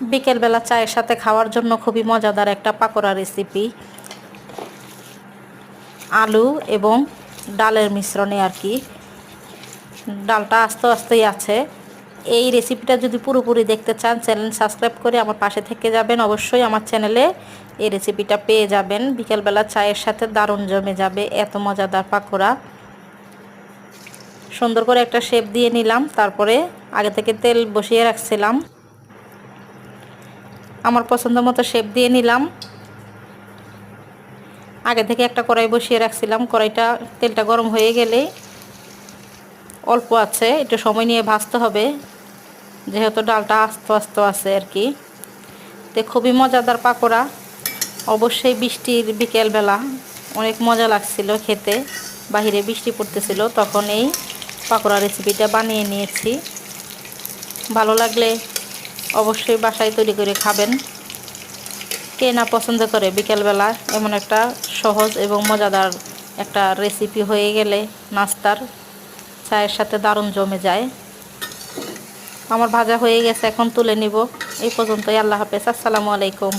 বিকেলবেলা চায়ের সাথে খাওয়ার জন্য খুবই মজাদার একটা পাকোড়া রেসিপি। আলু এবং ডালের মিশ্রণে আর কি, ডালটা আস্তে আস্তেই আছে। এই রেসিপিটা যদি পুরোপুরি দেখতে চান, চ্যানেল সাবস্ক্রাইব করে আমার পাশে থেকে যাবেন। অবশ্যই আমার চ্যানেলে এই রেসিপিটা পেয়ে যাবেন। বিকেলবেলা চায়ের সাথে দারুণ জমে যাবে এত মজাদার পাকোড়া। সুন্দর করে একটা শেপ দিয়ে নিলাম, তারপরে আগে থেকে তেল বসিয়ে রাখছিলাম, আমার পছন্দ মতো শেপ দিয়ে নিলাম। আগে থেকে একটা কড়াই বসিয়ে রাখছিলাম, কড়াইটা তেলটা গরম হয়ে গেলে অল্প আছে একটু সময় নিয়ে ভাজতে হবে, যেহেতু ডালটা আস্তে আস্তে আছে আর কি। তো খুবই মজাদার পাকোড়া। অবশ্যই বৃষ্টির বিকেলবেলা অনেক মজা লাগছিল খেতে, বাহিরে বৃষ্টি পড়তেছিল, তখন এই পাকোড়া রেসিপিটা বানিয়ে নিয়েছি। ভালো লাগলে অবশ্যই বাসায় তৈরি করে খাবেন। কে না পছন্দ করে বিকেলবেলা এমন একটা সহজ এবং মজাদার একটা রেসিপি হয়ে গেলে নাস্তার চায়ের সাথে দারুণ জমে যায়। আমার ভাজা হয়ে গেছে, এখন তুলে নিব। এই পর্যন্তই। আল্লাহ হাফেজ। আসসালামু আলাইকুম।